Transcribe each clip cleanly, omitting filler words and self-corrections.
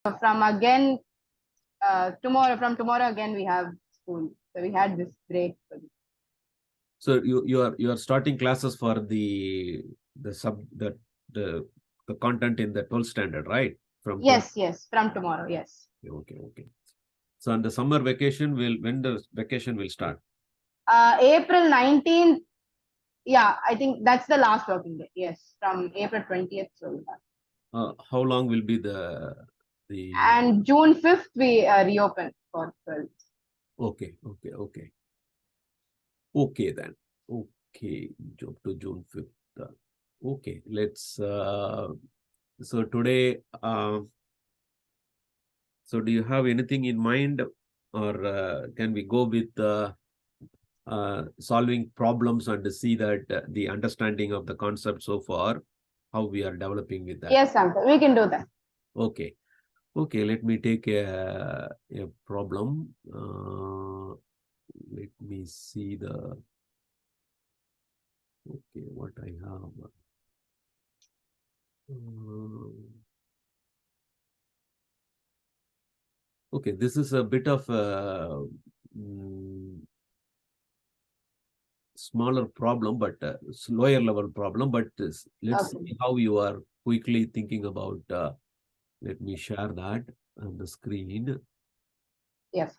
from again from tomorrow again we have school. So we had this break. So you are starting classes for the the content in the 12th standard, right? From yes, from tomorrow, yes. Okay. So on the summer vacation when the vacation will start? April 19th. Yeah, I think that's the last working day. Yes, from April 20th. So how long will be the and June 5th we reopen for 12th. Okay then. Okay, up to June 5th. Okay, let's so today so do you have anything in mind, or can we go with solving problems and see that the understanding of the concept so far, how we are developing with that? Yes, Samson, we can do that. Okay, let me take a problem. Let me see the what I have. Okay, this is a bit of a smaller problem, but lower level problem. But let's see how you are quickly thinking about. Let me share that on the screen. Yes.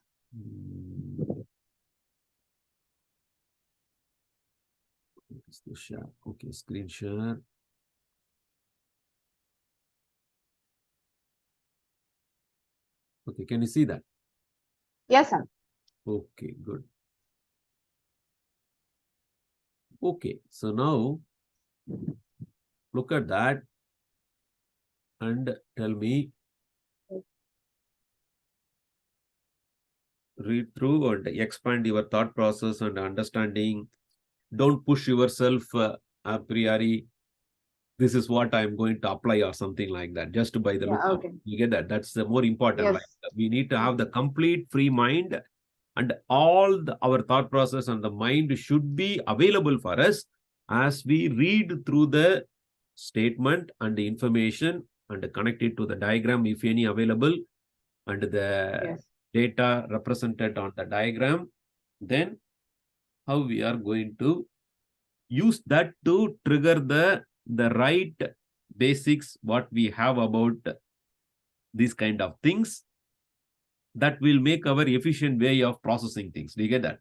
Share. Okay, screen share. Okay, can you see that? Yes, sir. Okay, good. Okay, so now look at that and tell me, read through and expand your thought process and understanding. Don't push yourself a priori. This is what I'm going to apply or something like that, just by the look. Okay. You get that? That's the more important. Yes. Like, we need to have the complete free mind, and all our thought process and the mind should be available for us as we read through the statement and the information and connect it to the diagram, if any available, and the data represented on the diagram. Then how we are going to use that to trigger the right basics what we have about these kind of things that will make our efficient way of processing things. Do you get that?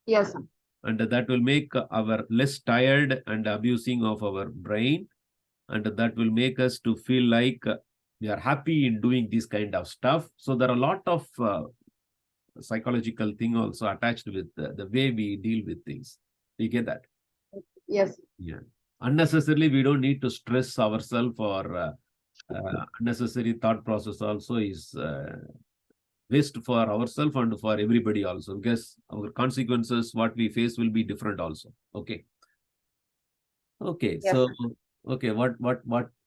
Yes, sir. And that will make our less tired and abusing of our brain, and that will make us to feel like we are happy in doing this kind of stuff. So there are a lot of psychological thing also attached with the way we deal with things. Do you get that? Yes. Yeah. Unnecessarily, we don't need to stress ourselves, or unnecessary thought process also is waste for ourselves and for everybody also, because our consequences, what we face, will be different also. Okay. Yes, so okay, what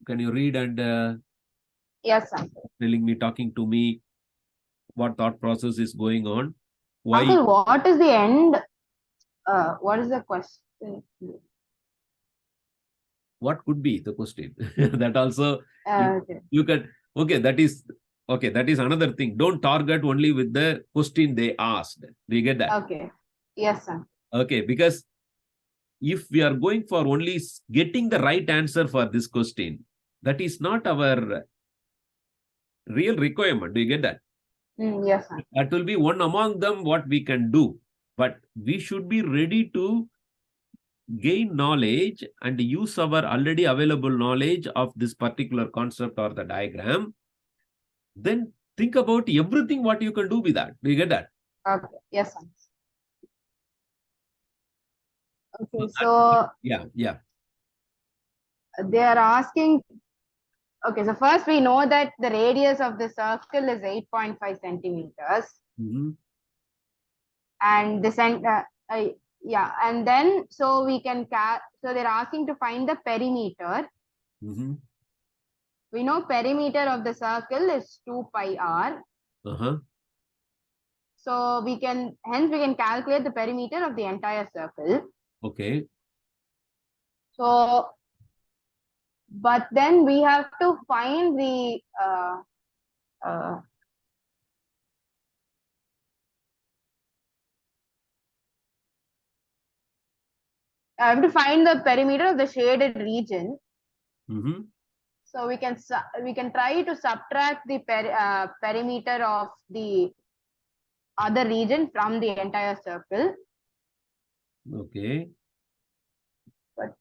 can you read and yes, sir. Telling me, talking to me, what thought process is going on? Why? Uncle, what is the end? What is the question? What could be the question? That also you can. Okay, that is another thing. Don't target only with the question they asked. Do you get that? Okay. Yes, sir. Okay, because if we are going for only getting the right answer for this question, that is not our real requirement. Do you get that? Yes, sir. That will be one among them what we can do. But we should be ready to gain knowledge and use our already available knowledge of this particular concept or the diagram. Then think about everything what you can do with that. Do you get that? Okay. Yes, sir. Okay, so yeah. They are asking. Okay, so first we know that the radius of the circle is 8.5 centimeters. And the center, and then so we can so they're asking to find the perimeter. We know perimeter of the circle is 2 pi r. So we can calculate the perimeter of the entire circle. Okay. So, but then we have to find the I have to find the perimeter of the shaded region. Mhm. So we can try to subtract the perimeter of the other region from the entire circle. Okay. But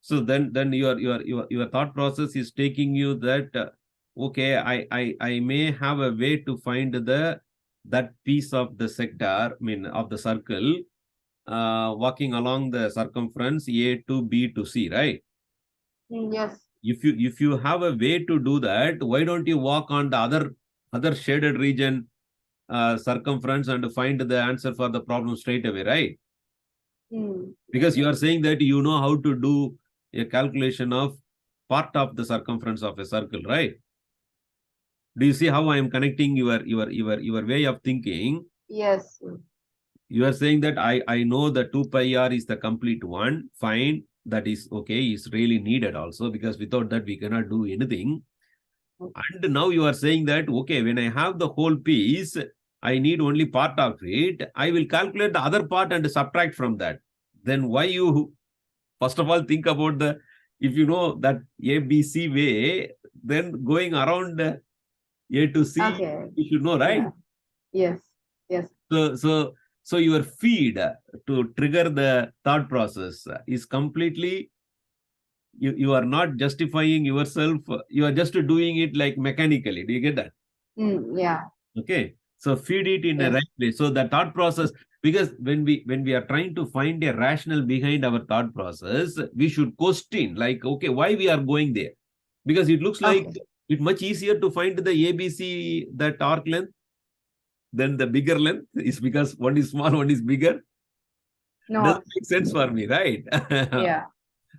So then your thought process is taking you that okay, I may have a way to find that piece of the sector, I mean of the circle, walking along the circumference A to B to C, right? yes. If you have a way to do that, why don't you walk on the other shaded region circumference and find the answer for the problem straight away, right? Because you are saying that you know how to do a calculation of part of the circumference of a circle, right? Do you see how I am connecting your way of thinking? Yes. You are saying that I know the 2 pi r is the complete one. Fine. That is okay. Is really needed also, because without that we cannot do anything. And now you are saying that, okay, when I have the whole piece, I need only part of it. I will calculate the other part and subtract from that. Then why you, first of all, think about if you know that ABC way, then going around A to C, Okay. you should know, right? Yeah. Yes. So your feed to trigger the thought process is completely, you are not justifying yourself. You are just doing it like mechanically. Do you get that? Yeah. Okay. So feed it in a Yes. right way. So the thought process, because when we are trying to find a rationale behind our thought process, we should question like, okay, why we are going there? Because it looks like Okay. it's much easier to find the ABC, that arc length, than the bigger length. Is because one is small, one is bigger. No. Doesn't make sense for me, right? Yeah.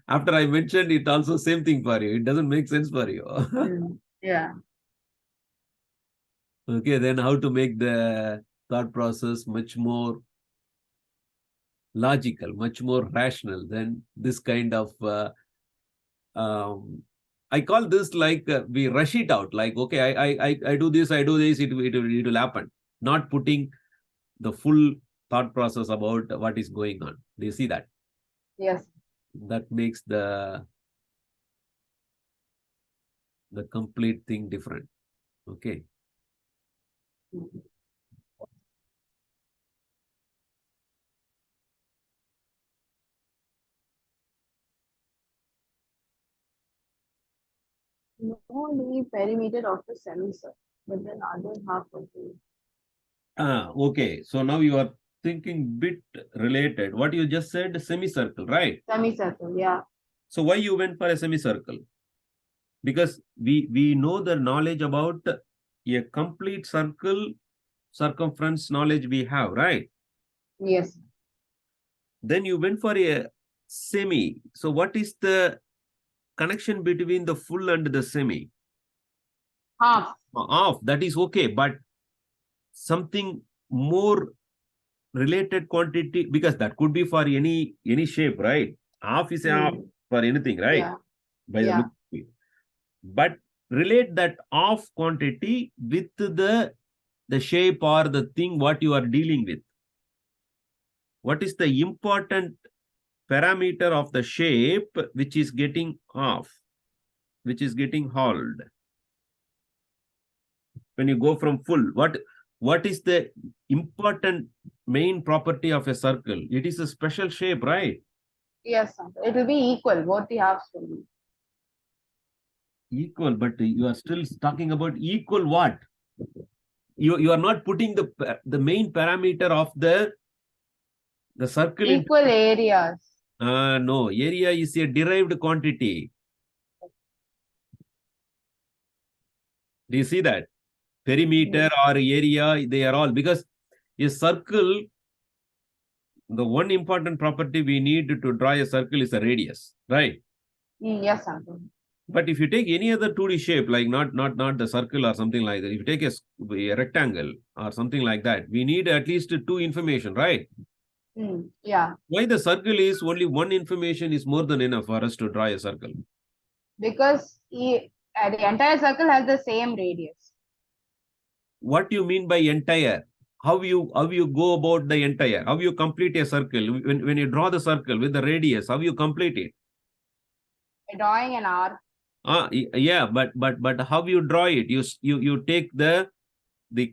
After I mentioned it, also same thing for you. It doesn't make sense for you. Yeah. Okay, then how to make the thought process much more logical, much more rational than this kind of I call this like we rush it out. Like, okay, I do this, it will happen. Not putting the full thought process about what is going on. Do you see that? Yes. That makes the complete thing different. Okay. No, the perimeter of the semicircle, but then other half of the. Okay. So now you are thinking bit related. What you just said, semicircle, right? Semicircle, yeah. So why you went for a semicircle? Because we know the knowledge about a complete circle circumference knowledge we have, right? Yes. Then you went for a semi. So what is the connection between the full and the semi? Half. Half, that is okay, but something more related quantity, because that could be for any shape, right? Half is a half for anything, right? Yeah. By the look of it. But relate that half quantity with the shape or the thing what you are dealing with. What is the important parameter of the shape which is getting off, which is getting hauled? When you go from full, what is the important main property of a circle? It is a special shape, right? Yes, it will be equal. Both the halves will be equal, but you are still talking about equal what? You are not putting the main parameter of the circle equal areas. No, area is a derived quantity. Do you see that? Perimeter or area, they are all, because a circle, the one important property we need to draw a circle is a radius, right? Yes, sir. But if you take any other 2D shape, like not the circle or something like that, if you take a rectangle or something like that, we need at least two information, right? Yeah. Why the circle is only one information is more than enough for us to draw a circle? Because The entire circle has the same radius. What do you mean by entire? How you go about the entire? How you complete a circle? When you draw the circle with the radius, how you complete it? By drawing an arc. Yeah, but how you draw it? You take the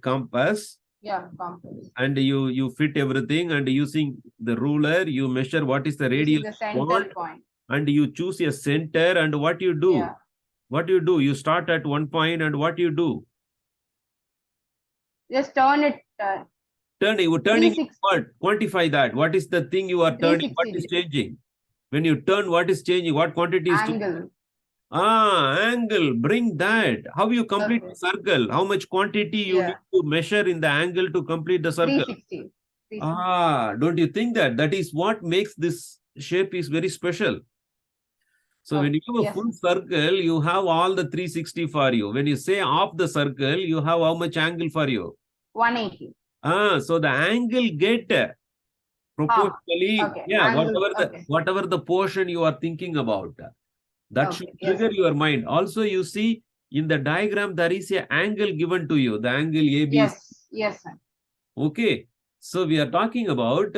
compass. Yeah, compass. And you fit everything, and using the ruler you measure what is the radius The center point. and you choose a center, and what you do? Yeah. What you do? You start at one point, and what you do? Just turn it. Turning what? Quantify that. What is the thing you are turning? What is changing? When you turn, what is changing? What quantity is angle? Angle. Bring that. How you complete the circle? How much quantity you need to measure in the angle to complete the circle? 360. Don't you think that is what makes this shape is very special? So when you have a full circle, you have all the 360 for you. When you say half the circle, you have how much angle for you? 180. So the angle get proportionally, whatever the portion you are thinking about, that should trigger your mind. Also, you see in the diagram there is an angle given to you, the angle ABC. Yes, sir. Okay, so we are talking about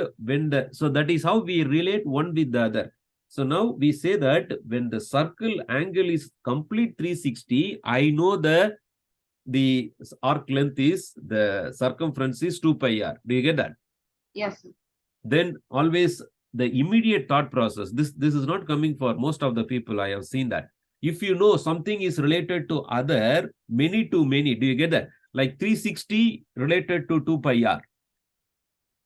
so that is how we relate one with the other. So now we say that when the circle angle is complete 360, I know the arc length is, the circumference is 2 pi r. Do you get that? Yes. Then always the immediate thought process, this is not coming for most of the people. I have seen that. If you know something is related to other, many to many, do you get that? Like 360 related to 2 pi r.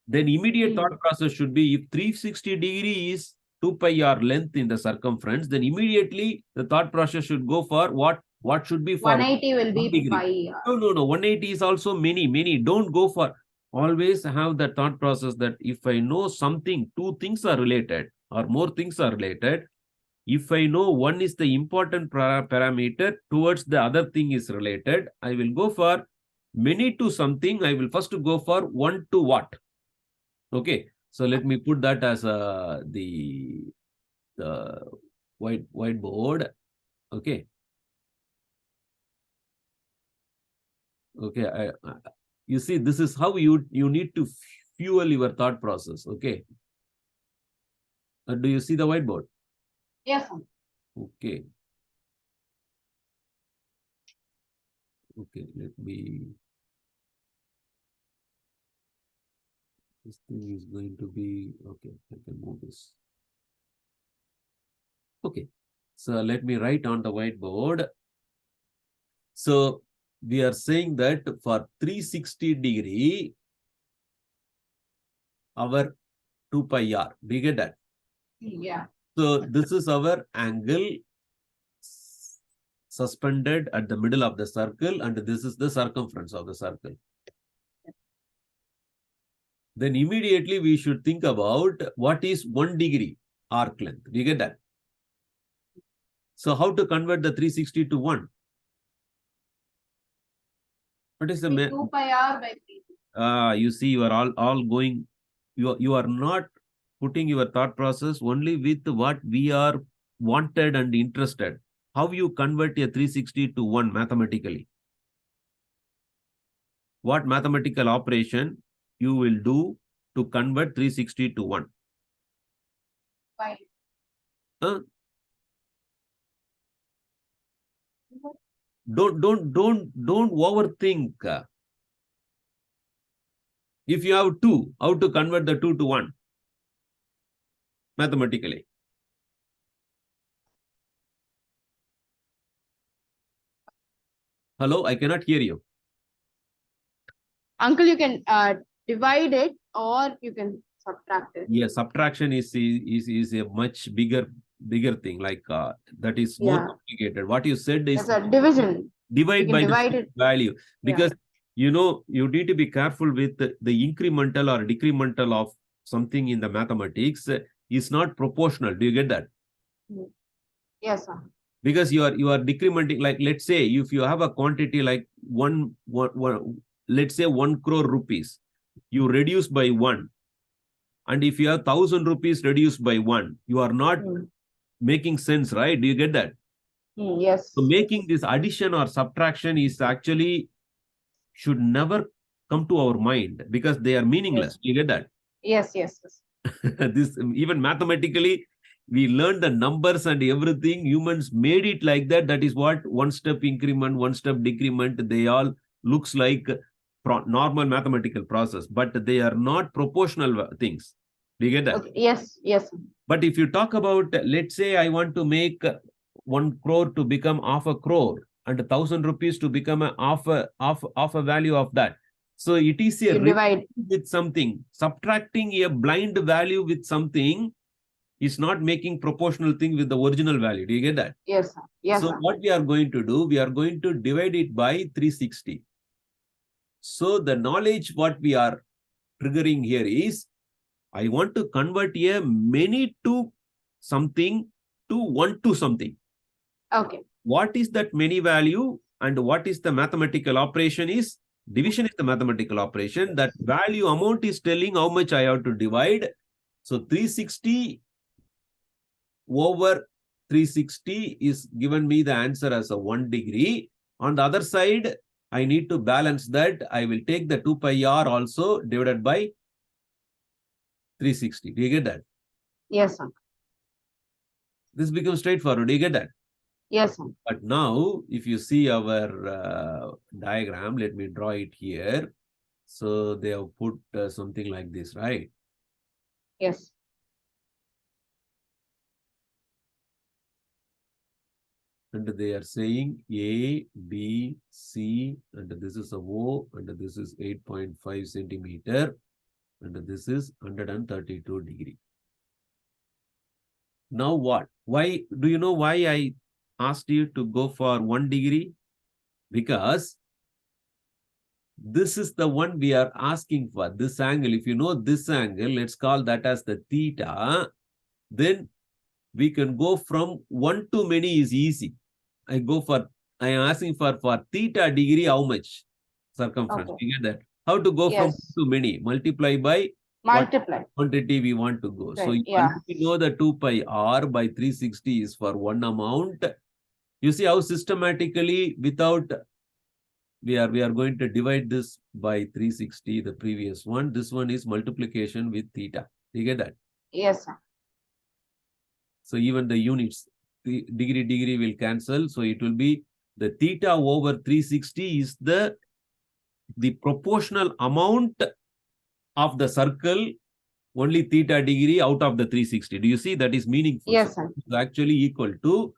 Then immediate thought process should be, if 360 degree is 2 pi r length in the circumference, then immediately the thought process should go for what should be for 180 will be degree. Pi r. No. 180 is also many. Don't go for. Always have the thought process that if I know something, two things are related or more things are related. If I know one is the important parameter towards the other thing is related, I will go for many to something. I will first go for one to what. Okay, so let me put that as the whiteboard. Okay. Okay, you see, this is how you need to fuel your thought process. Okay. Do you see the whiteboard? Yes. Okay. Okay, let me. This thing is going to be okay. I can move this. Okay, so let me write on the whiteboard. So we are saying that for 360 degree, our 2 pi r. Do you get that? Yeah. So this is our angle suspended at the middle of the circle, and this is the circumference of the circle. Then immediately we should think about what is 1 degree arc length. Do you get that? So how to convert the 360 to 1? What is the 2 pi r by 3. You see, you are all going. You are not putting your thought process only with what we are wanted and interested. How you convert a 360 to 1 mathematically? What mathematical operation you will do to convert 360 to 1? Pi. Don't overthink. If you have 2, how to convert the 2 to 1 mathematically? Hello, I cannot hear you. Uncle, you can divide it or you can subtract it. Yeah, subtraction is a much bigger thing. Like that is more complicated. What you said is a division. Divide by the value, because you know you need to be careful with the incremental or decremental of something in the mathematics is not proportional. Do you get that? Yes, sir. Because you are decrementing. Like, let's say if you have a quantity like one let's say 1 crore rupees, you reduce by 1, and if you have 1,000 rupees reduced by 1, you are not making sense, right? Do you get that? Yes. So making this addition or subtraction is actually should never come to our mind because they are meaningless. You get that? Yes. This even mathematically, we learned the numbers and everything. Humans made it like that. That is what one step increment, one step decrement. They all looks like normal mathematical process, but they are not proportional things. Do you get that? Okay. Yes. But if you talk about, let's say I want to make 1 crore to become half a crore and 1,000 rupees to become a half a value of that. So it is a You divide with something. Subtracting a blind value with something is not making proportional thing with the original value. Do you get that? Yes. So what we are going to do, we are going to divide it by 360. So the knowledge what we are triggering here is, I want to convert a many to something to 1 to something. Okay. What is that many value and what is the mathematical operation is? Division is the mathematical operation. That value amount is telling how much I have to divide. So 360 over 360 is given me the answer as a 1 degree. On the other side, I need to balance that. I will take the 2 pi r also divided by 360. Do you get that? Yes, sir. This becomes straightforward. Do you get that? Yes, sir. But now, if you see our diagram, let me draw it here. So they have put something like this, right? Yes. And they are saying A, B, C, and this is a O, and this is 8.5 centimeter, and this is 132 degree. Now what? Why do you know why I asked you to go for 1 degree? Because this is the one we are asking for, this angle. If you know this angle, let's call that as the theta. Then we can go from 1 to many is easy. I am asking for theta degree, how much circumference? Okay. You get that? How to go from Yes. to many? Multiply by Multiply. what quantity we want to go. Right. So you already know the 2 pi r by 360 is for one amount. You see how systematically without we are going to divide this by 360, the previous one. This one is multiplication with theta. You get that? Yes, sir. So even the units, the degree will cancel. So it will be the theta over 360 is the proportional amount of the circle, only theta degree out of the 360. Do you see that is meaningful? Yes, so sir. it's actually equal to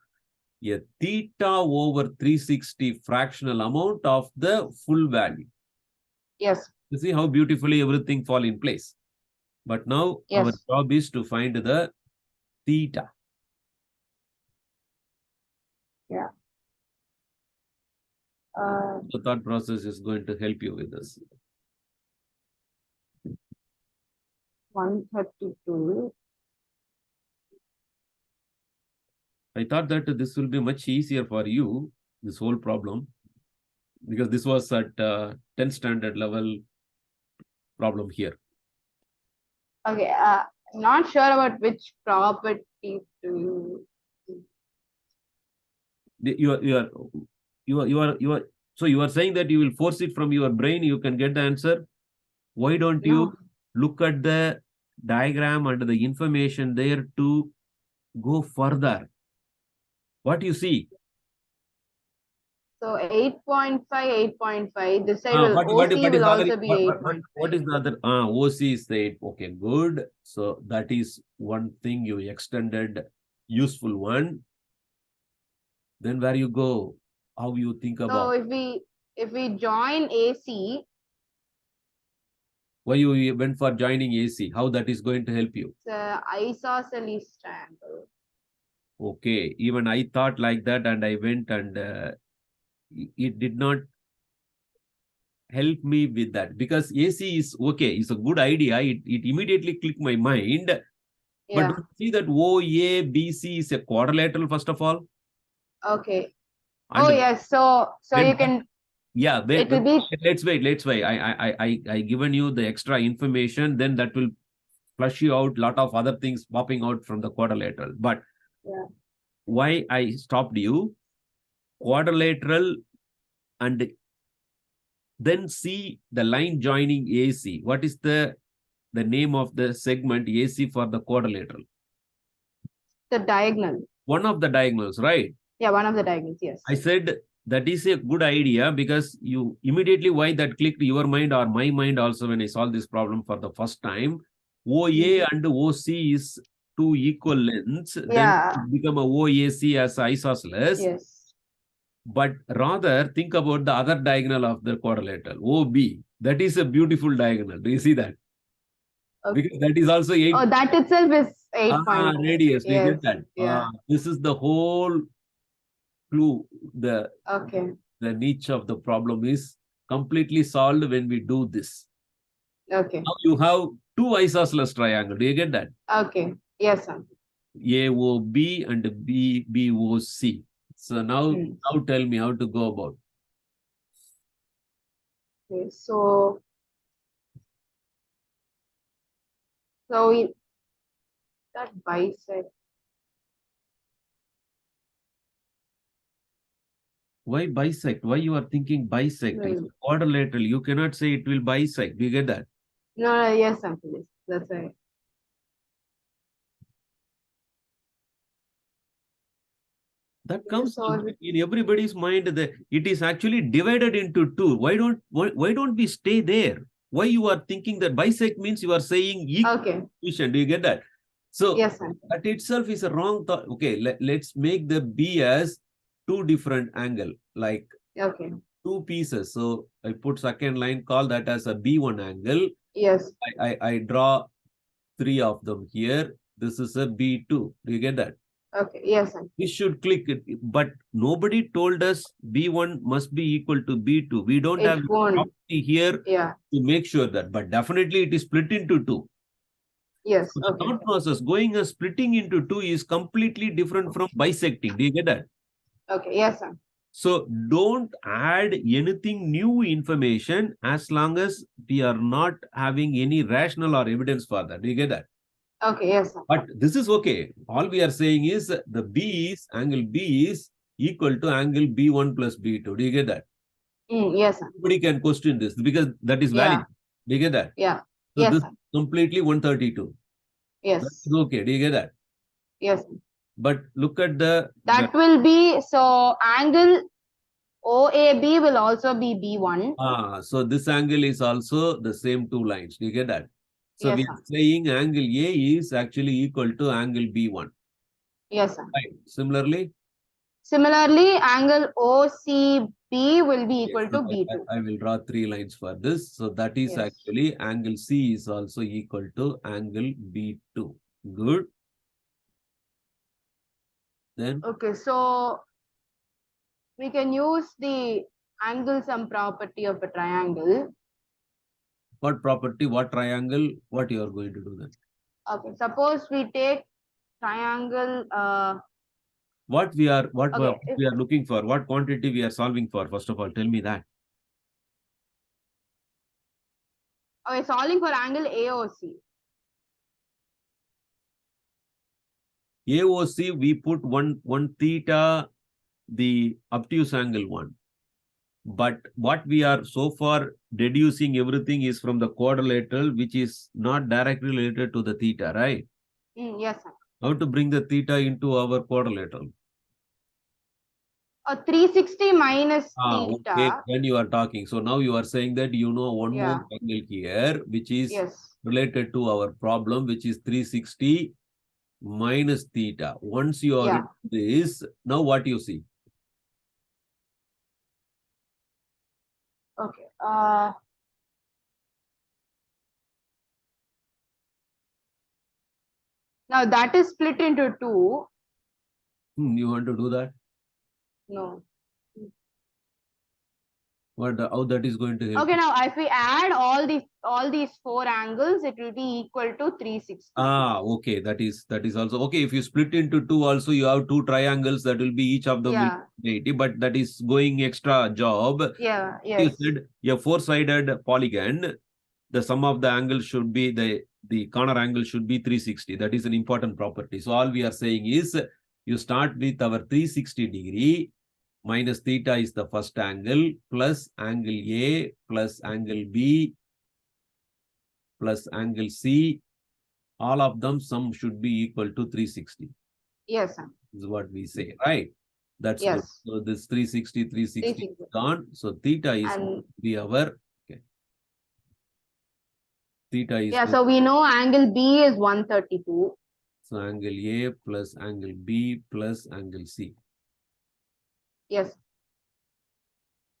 a theta over 360 fractional amount of the full value. Yes. You see how beautifully everything fall in place. But now Yes. our job is to find the theta. Yeah. The thought process is going to help you with this. 132. I thought that this will be much easier for you, this whole problem, because this was at 10th standard level problem here. Okay. I'm not sure about which property to use. So you are saying that you will force it from your brain, you can get the answer. Why don't you look at the diagram and the information there to go further? What you see? So 8.5, 8.5. This side will OC will also be 8.5. What is the other? OC is the 8. Okay, good. So that is one thing you extended, useful one. Then where you go? How you think about? So if we join AC. Why you went for joining AC? How that is going to help you? It's isosceles triangle. Okay, even I thought like that and I went and it did not help me with that because AC is okay. It's a good idea. It immediately clicked my mind. Yeah. But see that OABC is a quadrilateral first of all. Okay. And yes. So you can. Yeah. It will be. Let's wait. I given you the extra information. Then that will flush you out. Lot of other things popping out from the quadrilateral. But yeah. Why I stopped you? quadrilateral and then see the line joining AC. What is the name of the segment AC for the quadrilateral? The diagonal. One of the diagonals, right? Yeah, one of the diagonals, yes. I said that is a good idea because you immediately why that clicked your mind or my mind also when I solved this problem for the first time. OA and OC is two equal lengths. Yeah. Then it become a OAC as isosceles. Yes. But rather think about the other diagonal of the quadrilateral, OB. That is a beautiful diagonal. Do you see that? Okay. Because that is also 8. Oh, that itself is 8 point. Radius. Do you Yes. get that? Yeah. This is the whole clue. Okay. The niche of the problem is completely solved when we do this. Okay. Now you have two isosceles triangle. Do you get that? Okay. Yes, sir. AOB and BBOC. So now tell me how to go about. Okay, so we that bisect. Why bisect? Why you are thinking bisect? It's quadrilateral. You cannot say it will bisect. Do you get that? No, yes, sir, please. That's right. That comes in everybody's mind that it is actually divided into two. Why don't we stay there? Why you are thinking that bisect means you are saying equation? Do you get that? So yes, sir. That itself is a wrong thought. Okay, let's make the B as two different angle, like two pieces. So I put second line, call that as a B1 angle. Yes. I draw three of them here. This is a B2. Do you get that? Okay, yes, sir. We should click it, but nobody told us B1 must be equal to B2. We don't have property here to make sure that, but definitely it is split into two. Yes. So the thought process going and splitting into two is completely different from bisecting. Do you get that? Okay, yes, sir. So don't add anything new information as long as we are not having any rational or evidence for that. Do you get that? Okay, yes, sir. But this is okay. All we are saying is the angle B is equal to angle B1 plus B2. Do you get that? Yes, sir. Nobody can question this because that is valid. Do you get that? Yeah. So yes, this sir. Completely 132. Yes. That's okay. Do you get that? Yes. But look at that will be, so angle OAB will also be B1. So this angle is also the same two lines. Do you get that? So yes, we are saying angle A is actually equal to angle B1. Yes, sir. Right. Similarly, angle OCB will be equal to B2. I will draw three lines for this. So that is actually angle C is also equal to angle B2. Good. Then okay, so we can use the angle sum property of a triangle. What property? What triangle? What you are going to do then? Okay, suppose we take triangle. What we are looking for? What quantity we are solving for? First of all, tell me that. Okay, solving for angle AOC. AOC, we put one theta, the obtuse angle 1. But what we are so far deducing everything is from the quadrilateral, which is not directly related to the theta, right? Yes, sir. How to bring the theta into our quadrilateral? 360 minus theta. Okay, when you are talking. So now you are saying that you know one more angle here, which is related to our problem, which is 360 minus theta. Once you are in this, now what you see? Okay. Now that is split into two. You want to do that? No. How that is going to help? Okay, now if we add all these four angles, it will be equal to 360. Okay. That is also okay. If you split into two, also you have two triangles that will be each of them will be 80, but that is going extra job. Yeah. You said a four-sided polygon, the sum of the angles should be the corner angle should be 360. That is an important property. So all we are saying is you start with our 360 degree. minus theta is the first angle, plus angle A, plus angle B, plus angle C. All of them sum should be equal to 360. Yes, sir. Is what we say, right? That's good. Yes. So this 360 is 360. gone. So theta is And be our theta is yeah, so we know angle B is 132. so angle A plus angle B plus angle C. Yes.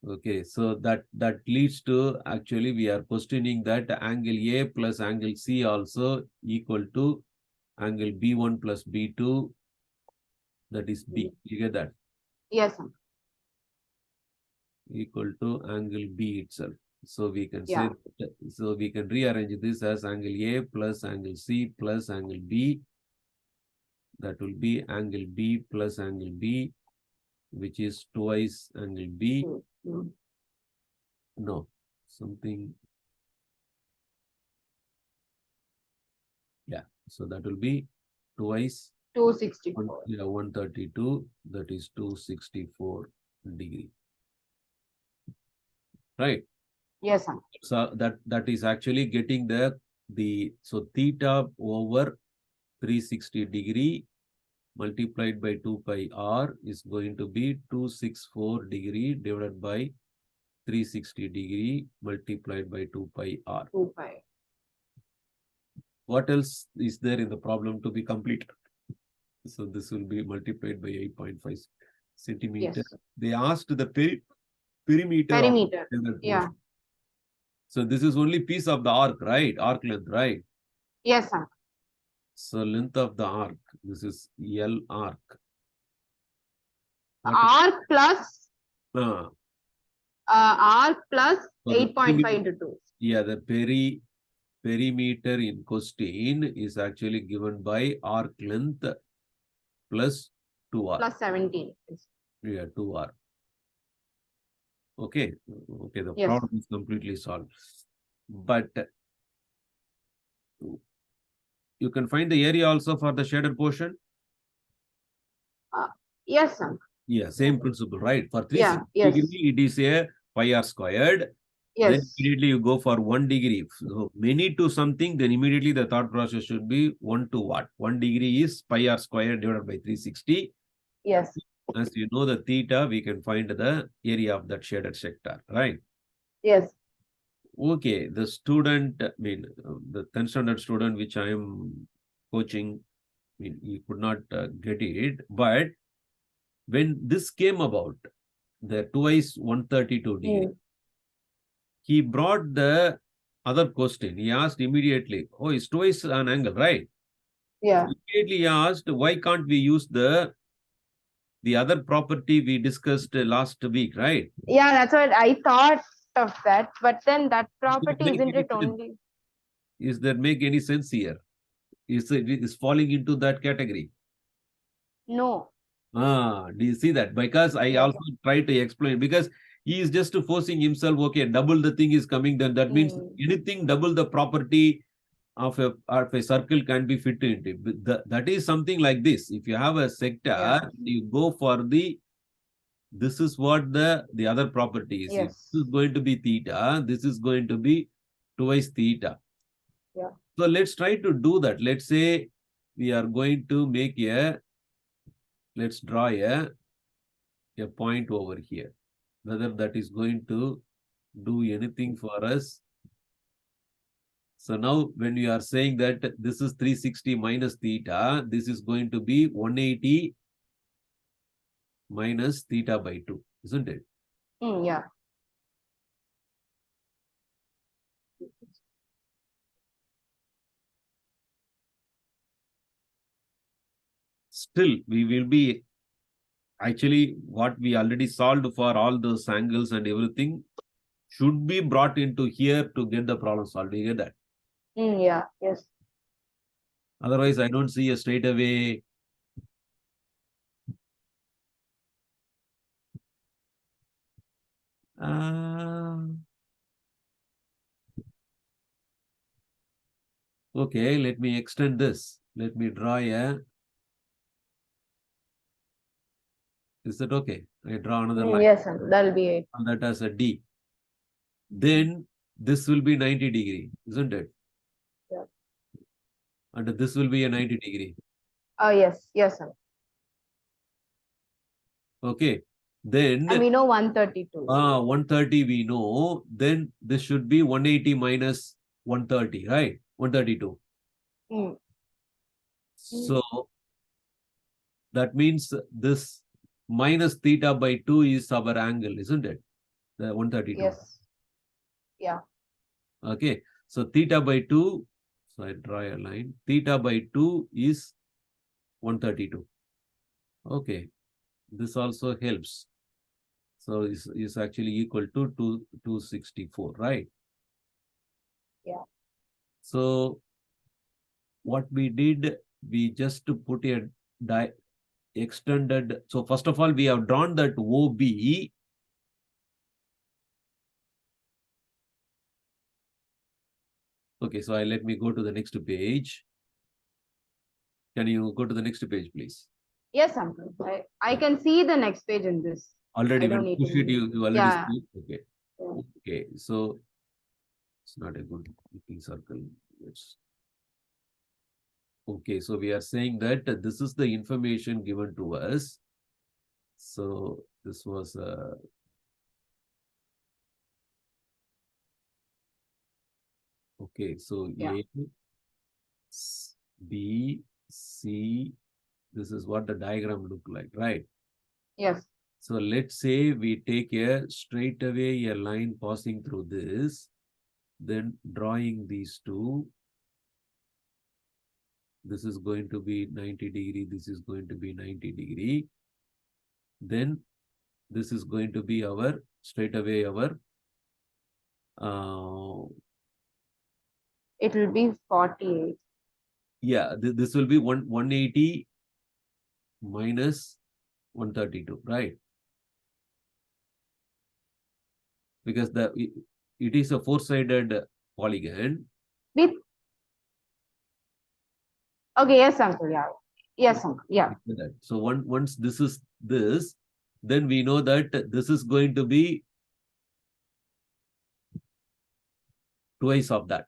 Okay, so that leads to actually we are questioning that angle A plus angle C also equal to angle B1 plus B2, that is B. You get that? Yes, sir. Equal to angle B itself. So we can say, Yeah. so we can rearrange this as angle A plus angle C plus angle B. That will be angle B plus angle B, which is twice angle B. No, something. Yeah, so that will be twice 264. yeah, 132, that is 264 degree. Right. Yes, sir. So that is actually getting so theta over 360 degree multiplied by 2 pi r is going to be 264 degree divided by 360 degree multiplied by 2 pi r. 2 pi. What else is there in the problem to be complete? So this will be multiplied by 8.5 centimeter. Yes. They asked the perimeter. Perimeter. Yeah. So this is only piece of the arc, right? Arc length, right? Yes, sir. So length of the arc, this is L arc. Arc plus So arc plus the 8.5 into 2. Yeah, the perimeter in question is actually given by arc length plus 2r. Plus 17. Yeah, 2r. Okay. Okay, the Yes. problem is completely solved. But you can find the area also for the shaded portion. Yes, sir. Yeah, same principle, right? For 360 Yeah, yes. degree, it is a pi r squared. Then Yes. immediately you go for 1 degree. So many to something, then immediately the thought process should be 1 to what? 1 degree is pi r squared divided by 360. Yes. As you know the theta, we can find the area of that shaded sector, right? Yes. Okay, the student, the 10th standard student which I am coaching, he could not get it. But when this came about, the twice 132 degree, he brought the other question. He asked immediately, oh, it's twice an angle, right? Yeah. Immediately he asked, why can't we use the other property we discussed last week, right? Yeah, that's what I thought of that. But then that property isn't it only? Is there make any sense here? Is it is falling into that category? No. Do you see that? Because I also try to explain, because he is just forcing himself, okay, double the thing is coming, then that means anything double the property of a circle can be fit into it. That is something like this. If you have a sector, you go for this is what the other property is. Yes. This is going to be theta, this is going to be twice theta. Yeah. So let's try to do that. Let's say we are going to make let's draw a point over here. Whether that is going to do anything for us. So now when we are saying that this is 360 minus theta, this is going to be 180 minus theta by 2, isn't it? Yeah. Still, we will be actually what we already solved for all those angles and everything should be brought into here to get the problem solved. You get that? Yeah. Yes. Otherwise, I don't see a straight away. Okay, let me extend this. Let me draw a. Is that okay? I draw another line. Yes, sir. That'll be it. And that as a D. Then this will be 90 degree, isn't it? Yeah. And this will be a 90 degree. Yes. Yes, sir. Okay. Then And we know 132. 130 we know. Then this should be 180 minus 130, right? 132. Mm. So that means this minus theta by 2 is our angle, isn't it? The 132. Yes. Yeah. Okay. So theta by 2. So I draw a line. Theta by 2 is 132. Okay. This also helps. So is actually equal to 264, right? Yeah. So what we did, we just put a extended. So first of all, we have drawn that OB. Okay, so let me go to the next page. Can you go to the next page, please? Yes, uncle. I can see the next page in this. Already I don't when need push to it, you already Yeah. see. Okay. Yeah. Okay, so it's not a good looking circle. Let's. Okay, so we are saying that this is the information given to us. So this was okay. So Yeah. A, B, C. This is what the diagram look like, right? Yes. So let's say we take a straight away a line passing through this, then drawing these two. This is going to be 90 degree. This is going to be 90 degree. Then this is going to be our straight away our It will be 48. yeah, this will be 180 minus 132, right? Because it is a four-sided polygon. With okay, yes, uncle. Yeah. Yes, uncle. Yeah. So once this is this, then we know that this is going to be twice of that.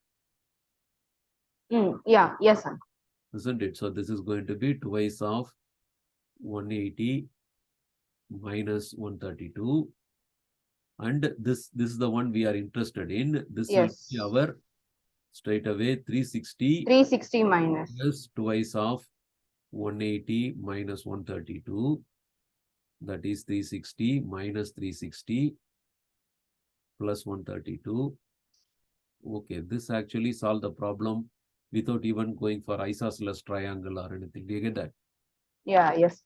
Yeah. Yes, uncle. Isn't it? So this is going to be twice of 180 minus 132. And this is the one we are interested in. This Yes. will be our straight away 360. 360 minus. Plus twice of 180 minus 132. That is 360 minus 360 plus 132. Okay, this actually solved the problem without even going for isosceles triangle or anything. Do you get that? Yeah. Yes.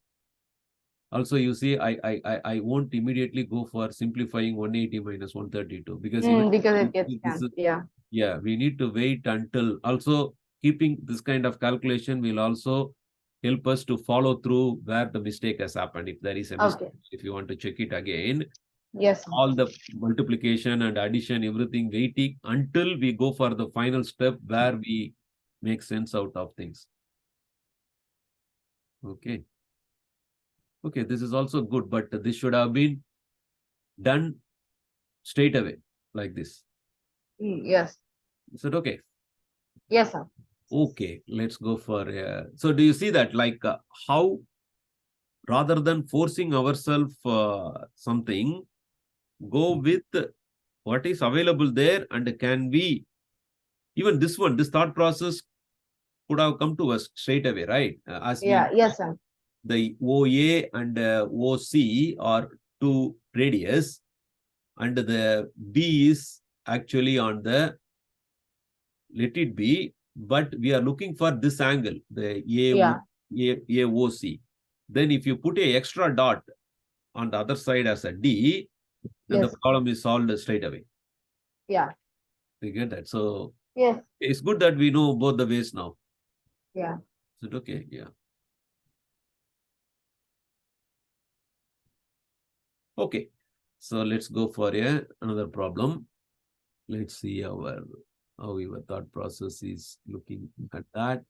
Also, you see, I won't immediately go for simplifying 180 minus 132 because because it gets cancelled. Yeah, we need to wait until also keeping this kind of calculation will also help us to follow through where the mistake has happened. If there is a mistake, if you want to check it again, yes, all the multiplication and addition, everything waiting until we go for the final step where we make sense out of things. Okay. Okay, this is also good, but this should have been done straight away like this. Yes. Is it okay? Yes, sir. Okay, let's go for so do you see that like how rather than forcing ourselves something, go with what is available there, and can we even this thought process could have come to us straight away, right? Yes, sir. The OA and OC are two radius, and the B is actually on the, let it be, but we are looking for this angle, the AOC. Then if you put a extra dot on the other side as a D, then the problem is solved straight away. Yeah. You get that? So yes, it's good that we know both the ways now. Yeah. Is it okay? Yeah. Okay. So let's go for another problem. Let's see how your thought process is looking at that.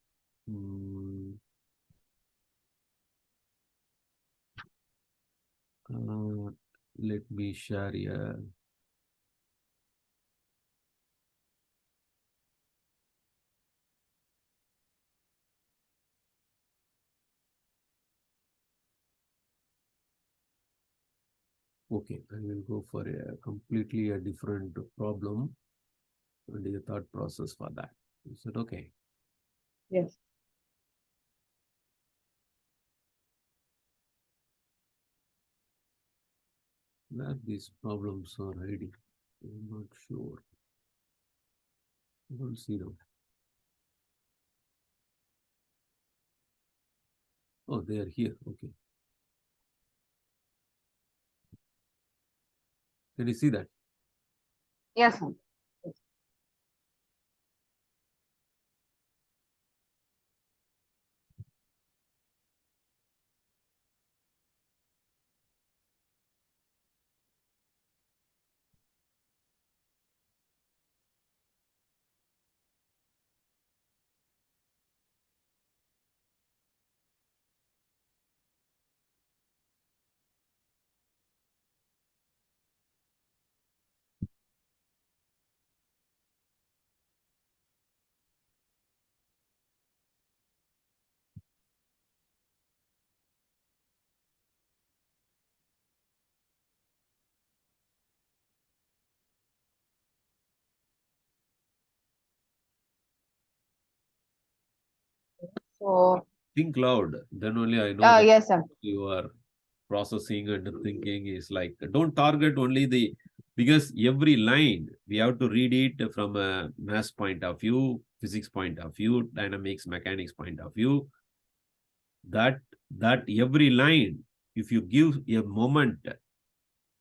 Let me share here. Okay, I will go for a completely a different problem and the thought process for that. Is it okay? Yes. Where these problems are hiding? I'm not sure. I don't see them. Oh, they are here. Okay. Can you see that? Yes, sir. So, Think loud. Then only I know that yes, sir. you are processing and thinking is like, don't target only the, because every line we have to read it from a mass point of view, physics point of view, dynamics, mechanics point of view. That every line, if you give a moment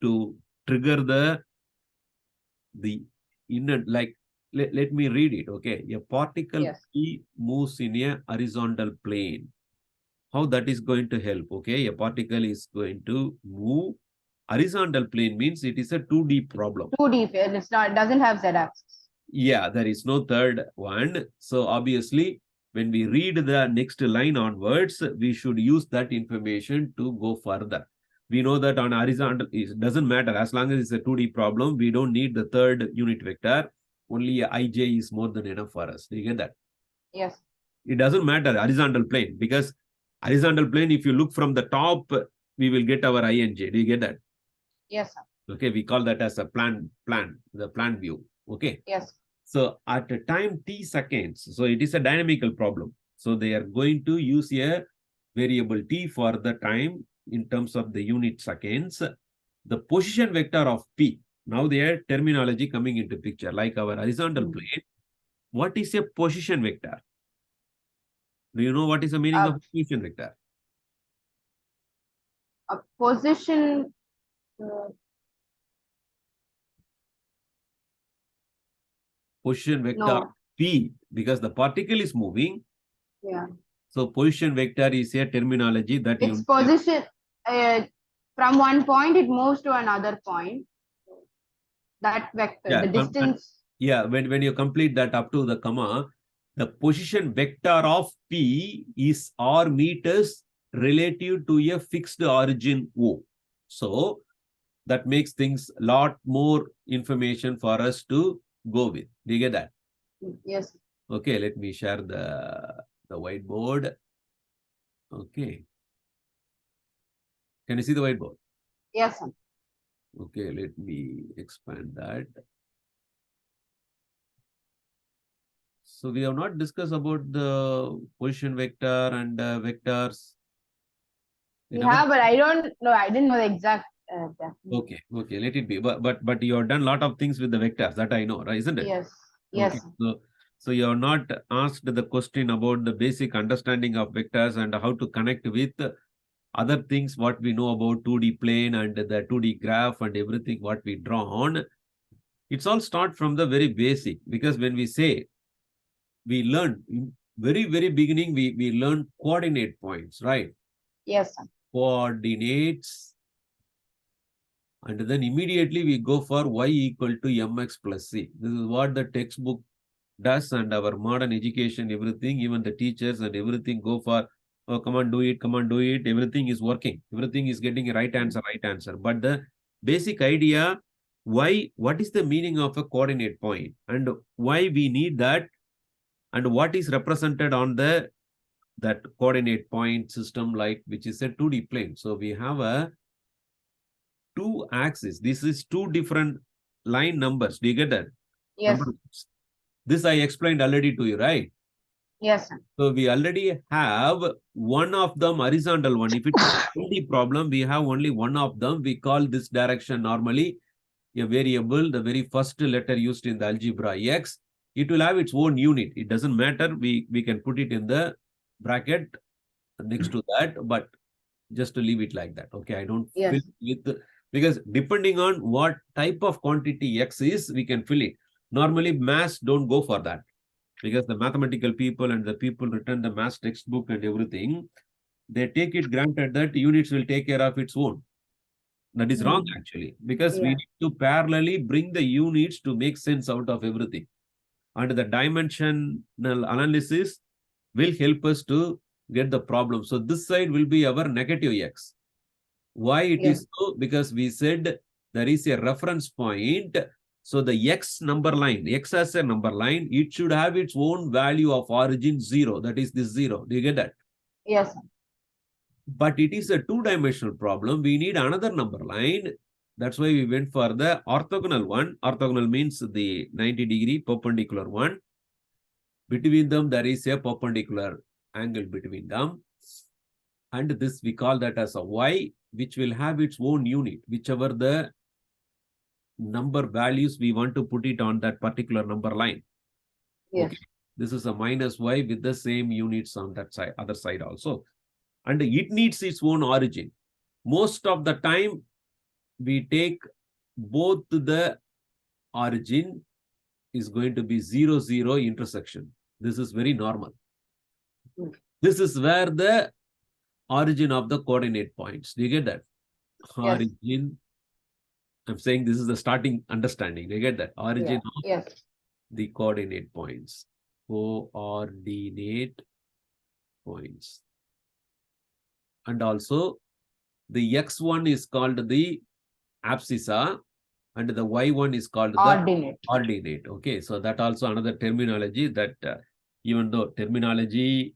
to trigger the inner, like, let me read it. Okay, a particle Yes. P moves in a horizontal plane. How that is going to help? Okay, a particle is going to move. Horizontal plane means it is a 2D problem. 2D, it's not, it doesn't have z-axis. Yeah, there is no third one. So obviously, when we read the next line onwards, we should use that information to go further. We know that on horizontal, it doesn't matter. As long as it's a 2D problem, we don't need the third unit vector. Only ij is more than enough for us. Do you get that? Yes. It doesn't matter horizontal plane, because horizontal plane, if you look from the top, we will get our ing. Do you get that? Yes, sir. Okay, we call that as a the plan view. Okay. Yes. So at a time t seconds, so it is a dynamical problem. So they are going to use a variable t for the time in terms of the unit seconds. The position vector of P, now their terminology coming into picture, like our horizontal plane. What is a position vector? Do you know what is the meaning of position vector? A position. Position vector No. P, because the particle is moving. Yeah. So position vector is a terminology that Its position, from one point, it moves to another point. That vector, Yeah, the distance. Yeah, when you complete that up to the comma, the position vector of P is r meters relative to a fixed origin O. So that makes things a lot more information for us to go with. Do you get that? Yes. Okay, let me share the whiteboard. Okay. Can you see the whiteboard? Yes, sir. Okay, let me expand that. So we have not discussed about the position vector and vectors. We have, but I don't know. I didn't know the exact. Okay, let it be. But you have done a lot of things with the vectors, that I know, right? Isn't it? Yes. Yes. Okay. So you have not asked the question about the basic understanding of vectors and how to connect with other things, what we know about 2D plane and the 2D graph and everything what we draw on. It's all start from the very basic, because when we say we learn very beginning, we learn coordinate points, right? Yes, sir. Coordinates, and then immediately we go for y equal to mx plus c. This is what the textbook does, and our modern education, everything, even the teachers and everything go for oh, come on, do it, come on, do it. Everything is working. Everything is getting a right answer, right answer. But the basic idea, what is the meaning of a coordinate point and why we need that and what is represented on that coordinate point system, like which is a 2D plane. So we have a two axes. This is two different line numbers. Do you get that? Yes. This I explained already to you, right? Yes, sir. So we already have one of them horizontal one. If it is a 2D problem, we have only one of them. We call this direction normally a variable, the very first letter used in the algebra x. It will have its own unit. It doesn't matter. We can put it in the bracket next to that, but just to leave it like that. Okay, I don't Yes. fill with, because depending on what type of quantity x is, we can fill it. Normally, maths don't go for that, because the mathematical people and the people written the maths textbook and everything, they take it granted that units will take care of its own. That is wrong, actually, because we Yeah. need to parallelly bring the units to make sense out of everything. And the dimensional analysis will help us to get the problem. So this side will be our negative x. Why it is so? Because we said there is a reference point. So the x number line, x as a number line, it should have its own value of origin 0. That is this 0. Do you get that? Yes. But it is a two-dimensional problem. We need another number line. That's why we went for the orthogonal one. Orthogonal means the 90-degree perpendicular one. Between them, there is a perpendicular angle between them. And this, we call that as a y, which will have its own unit, whichever the number values we want to put it on that particular number line. Yes. Okay. This is a minus y with the same units on that side, other side also. And it needs its own origin. Most of the time, we take both the origin is going to be 0, 0 intersection. This is very normal. This is where the origin of the coordinate points. Do you get that? Yes. Origin. I'm saying this is the starting understanding. Do you get that? Origin of Yes. the coordinate points. Coordinate points. And also the x1 is called the abscissa and the y1 is called Ordinate. the ordinate. Okay, so that also another terminology that even though terminology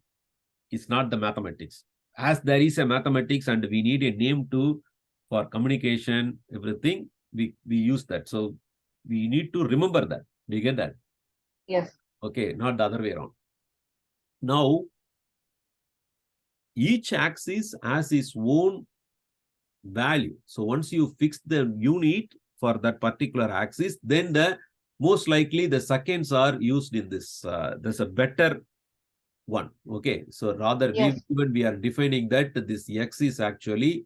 is not the mathematics, as there is a mathematics and we need a name for communication, everything, we use that. So we need to remember that. Do you get that? Yes. Okay, not the other way around. Now, each axis has its own value. So once you fix the unit for that particular axis, then most likely the seconds are used in this. There's a better one. Okay, so rather even we are defining that this x is actually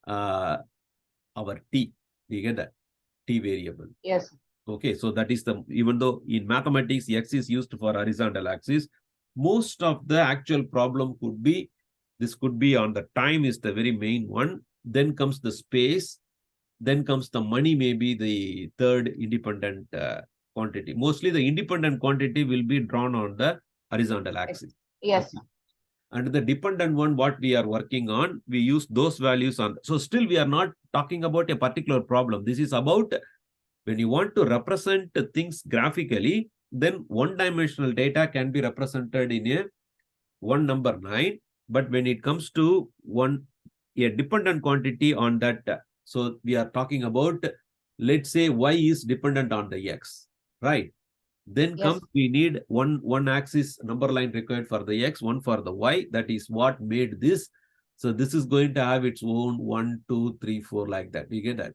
our t. Do you get that? T variable. Yes. Okay, so that is even though in mathematics x is used for horizontal axis, most of the actual problem could be, this could be on the time is the very main one. Then comes the space. Then comes the money, maybe the third independent quantity. Mostly the independent quantity will be drawn on the horizontal axis. Yes. And the dependent one, what we are working on, we use those values on. So still we are not talking about a particular problem. This is about when you want to represent things graphically, then one-dimensional data can be represented in a one number line. But when it comes to a dependent quantity on that, so we are talking about, let's say y is dependent on the x, right? Then comes, we need one axis number line required for the x, one for the y. That is what made this. So this is going to have its own 1, 2, 3, 4 like that. You get that?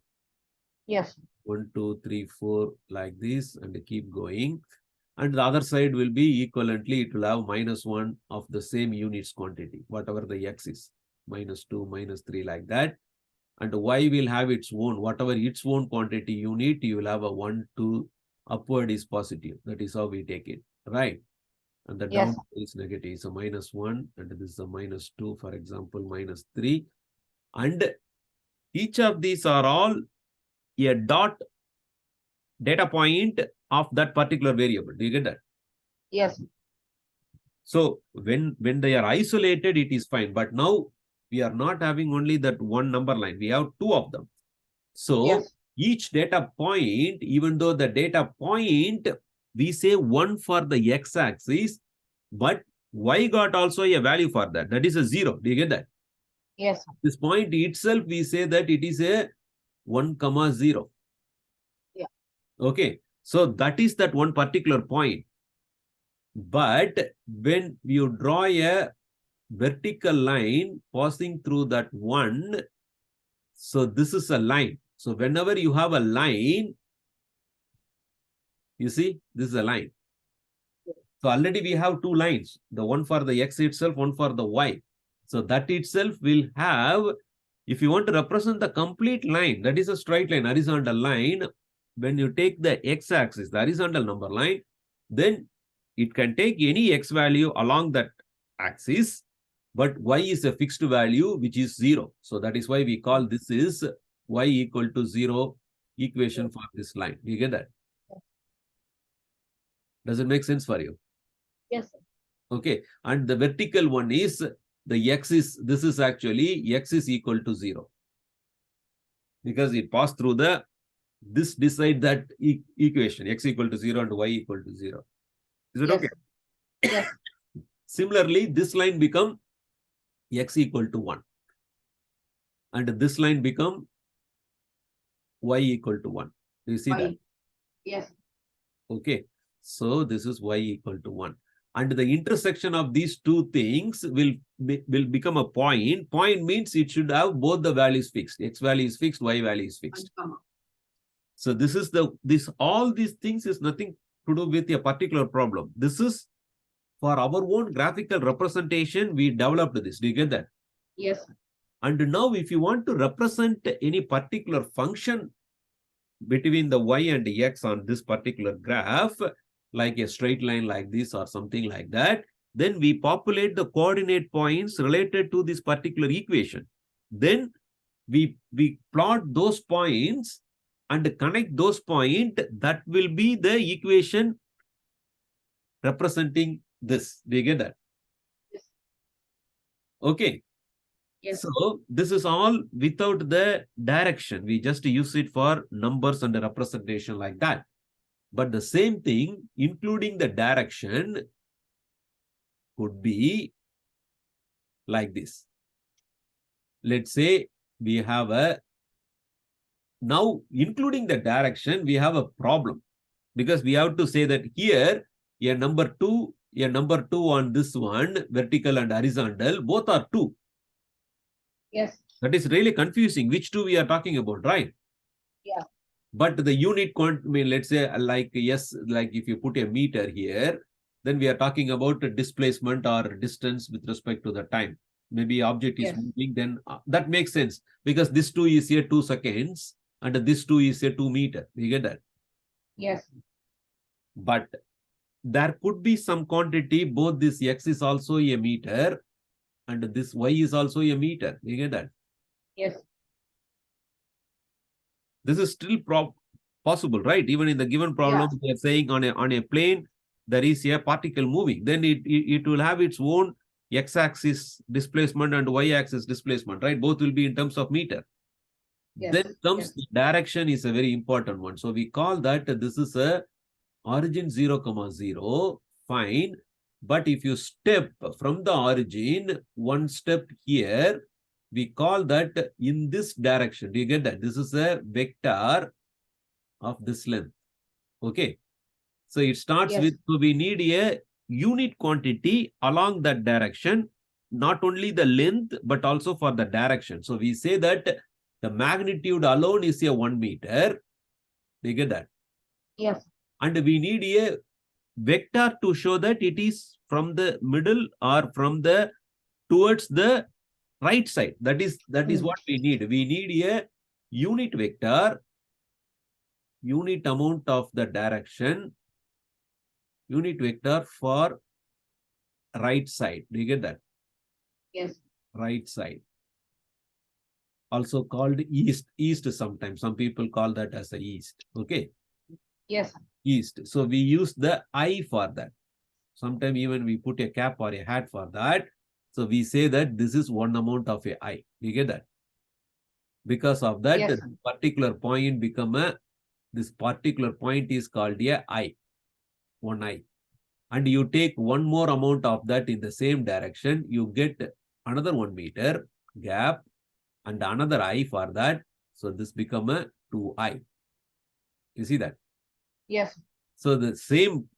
Yes. 1, 2, 3, 4 like this, and keep going. And the other side will be equivalently, it will have -1 of the same units quantity, whatever the x is, -2, -3 like that. And y will have its own, whatever its own quantity unit, you will have a 1, 2, upward is positive. That is how we take it, right? And the down is negative. So -1, and this is a -2, for example, -3. And each of these are all a dot data point of that particular variable. Do you get that? Yes. So when they are isolated, it is fine. But now we are not having only that one number line. We have two of them. So Yes. each data point, even though the data point, we say one for the x-axis, but y got also a value for that. That is a 0. Do you get that? Yes. This point itself, we say that it is a 1, 0. Yeah. Okay. So that is that one particular point. But when you draw a vertical line passing through that one, so this is a line. So whenever you have a line, you see, this is a line. So already we have two lines, the one for the x itself, one for the y. So that itself will have, if you want to represent the complete line, that is a straight line, horizontal line, when you take the x-axis, the horizontal number line, then it can take any x value along that axis, but y is a fixed value, which is 0. So that is why we call this is y equal to 0 equation for this line. You get that? Does it make sense for you? Yes. Okay. And the vertical one is the x is, this is actually x is equal to 0. Because it passed through the, this decide that equation, x equal to 0 and y equal to 0. Is it Yes. okay? Yes. Similarly, this line become x equal to 1. And this line become y equal to 1. Do you see that? Yes. Okay. So this is y equal to 1. And the intersection of these two things will become a point. Point means it should have both the values fixed. X value is fixed, y value is fixed. So this is all these things is nothing to do with a particular problem. This is for our own graphical representation, we developed this. Do you get that? Yes. And now if you want to represent any particular function between the y and the x on this particular graph, like a straight line like this or something like that, then we populate the coordinate points related to this particular equation. Then we plot those points and connect those points. That will be the equation representing this. Do you get that? Yes. Okay. Yes. So this is all without the direction. We just use it for numbers and representation like that. But the same thing, including the direction, could be like this. Let's say we have now including the direction, we have a problem. Because we have to say that here, a number 2 on this one, vertical and horizontal, both are 2. Yes. That is really confusing. Which 2 we are talking about, right? Yeah. But the unit quantity, I mean, let's say like, yes, like if you put a meter here, then we are talking about displacement or distance with respect to the time. Maybe object is moving, then that makes sense. Because this 2 is here 2 seconds and this 2 is here 2 meters. You get that? Yes. But there could be some quantity, both this x is also a meter and this y is also a meter. You get that? Yes. This is still possible, right? Even in the given problem, they are saying on a plane, there is a particle moving. Then it will have its own x-axis displacement and y-axis displacement, right? Both will be in terms of meter. Yes. Then comes the direction is a very important one. So we call that this is a origin 0, 0, fine. But if you step from the origin, one step here, we call that in this direction. Do you get that? This is a vector of this length. Okay. So it starts with, so we need a unit quantity along that direction, not only the length, but also for the direction. So we say that the magnitude alone is a 1 meter. Do you get that? Yes. And we need a vector to show that it is from the middle or from the towards the right side. That is what we need. We need a unit vector, unit amount of the direction, unit vector for right side. Do you get that? Yes. Right side. Also called east. East sometimes. Some people call that as a east. Okay. Yes. East. So we use the I for that. Sometimes even we put a cap or a hat for that. So we say that this is one amount of a I. You get that? Because of that, Yes, this particular point this particular point is called a I, one I. And you take one more amount of that in the same direction, you get another 1 meter gap and another I for that. So this become a 2I. You see that? Yes. So the same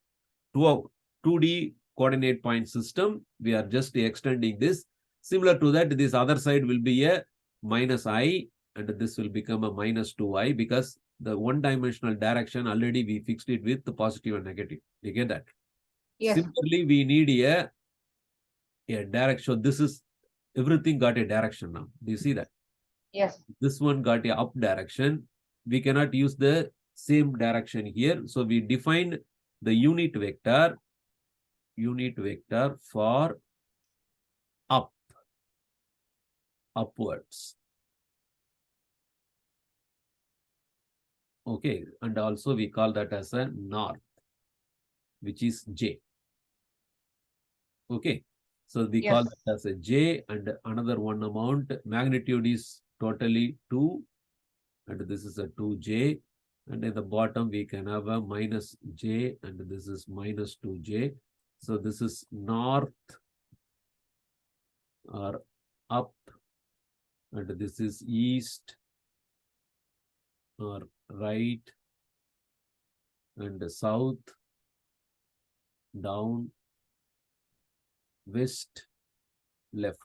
2D coordinate point system, we are just extending this. Similar to that, this other side will be a minus I and this will become a minus 2I because the one-dimensional direction already we fixed it with the positive and negative. You get that? Yes. Similarly, we need a direction. This is everything got a direction now. Do you see that? Yes. This one got a up direction. We cannot use the same direction here. So we define the unit vector for upwards. Okay, and also we call that as a north, which is J. Okay, so we call that as a J, and another one amount magnitude is totally 2, and this is a 2J, and in the bottom we can have a minus J, and this is minus 2J. So this is north or up, and this is east or right, and south, down, west, left.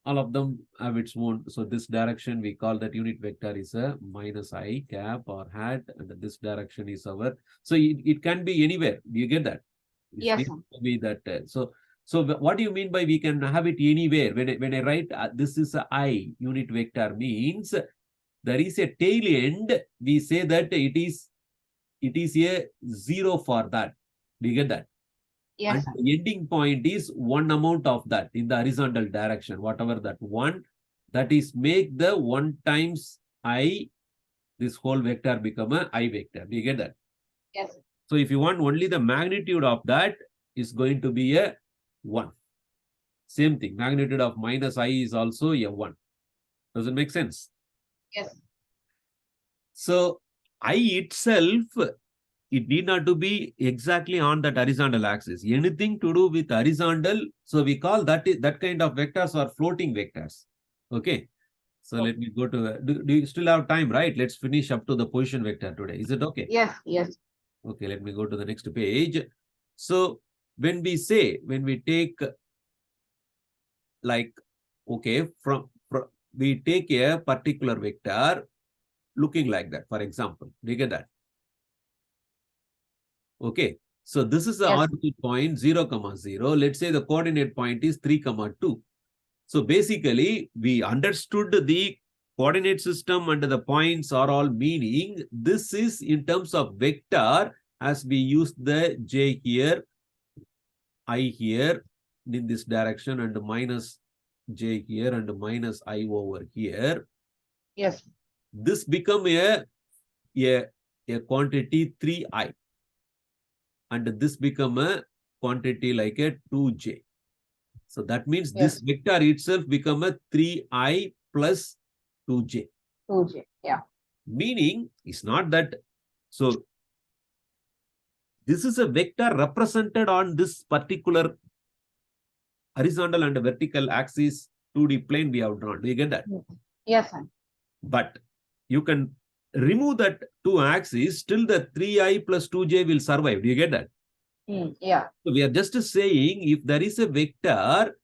All of them have its own. So this direction we call that unit vector is a minus I cap or hat, and this direction is our. So it can be anywhere. Do you get that? Yes. Be that. So what do you mean by we can have it anywhere? When I write this is a I unit vector means there is a tail end. We say that it is a 0 for that. Do you get that? Yes. And the ending point is one amount of that in the horizontal direction, whatever that one, that is make the 1 times I, this whole vector become a I vector. Do you get that? Yes. So if you want only the magnitude of that is going to be a 1. Same thing, magnitude of minus I is also a 1. Does it make sense? Yes. So I itself, it need not to be exactly on that horizontal axis. Anything to do with horizontal, so we call that kind of vectors are floating vectors. Okay. So let me go to, do you still have time, right? Let's finish up to the position vector today. Is it okay? Yes. Yes. Okay, let me go to the next page. So when we take like, okay, we take a particular vector looking like that, for example. Do you get that? Okay, so this is the origin point 0, 0. Let's say the coordinate point is 3, 2. So basically, we understood the coordinate system and the points are all meaning. This is in terms of vector, as we use the J here, I here in this direction, and minus J here and minus I over here. Yes. This become a quantity 3I. And this become a quantity like a 2J. So that means this vector itself become a 3I plus 2J. 2J, yeah. Meaning, it's not that. So this is a vector represented on this particular horizontal and vertical axis 2D plane we have drawn. Do you get that? Yes, sir. But you can remove that 2 axes, still the 3I plus 2J will survive. Do you get that? Yeah. So we are just saying if there is a vector,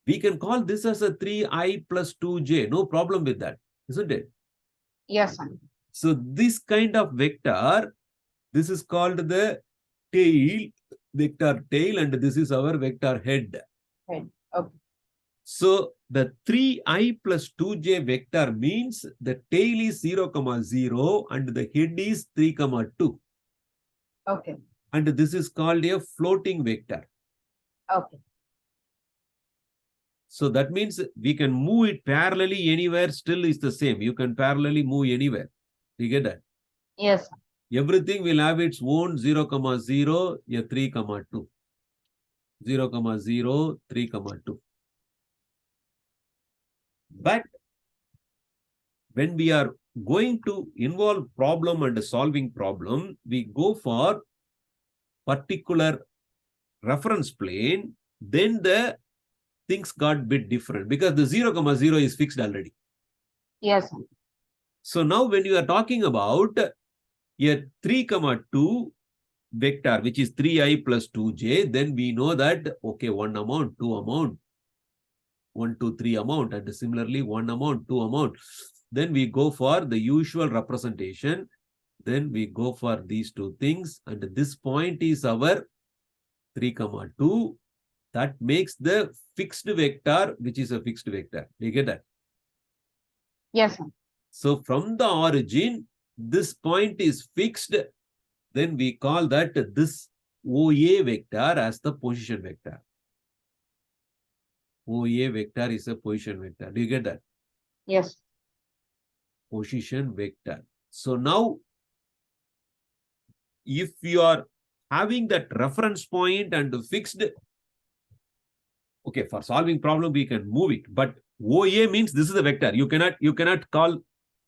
we can call this as a 3I plus 2J. No problem with that, isn't it? Yes, sir. So this kind of vector, this is called the tail, vector tail, and this is our vector head. Head. Okay. So the 3I plus 2J vector means the tail is 0, 0 and the head is 3, 2. Okay. And this is called a floating vector. Okay. So that means we can move it parallelly anywhere, still is the same. You can parallelly move anywhere. You get that? Yes. everything will have its own 0, 0, a 3, 2. 0, 0, 3, 2. But when we are going to involve problem and solving problem, we go for particular reference plane, then the things got bit different because the 0, 0 is fixed already. Yes, sir. So now when you are talking about a 3, 2 vector, which is 3i plus 2j, then we know that, okay, 1 amount, 2 amount, 1, 2, 3 amount, and similarly 1 amount, 2 amount. Then we go for the usual representation. Then we go for these two things, and this point is our 3, 2. That makes the fixed vector, which is a fixed vector. You get that? Yes, sir. So from the origin, this point is fixed. Then we call that this OA vector as the position vector. OA vector is a position vector. Do you get that? Yes. Position vector. So now, if you are having that reference point and fixed, okay, for solving problem, we can move it. But OA means this is a vector. You cannot call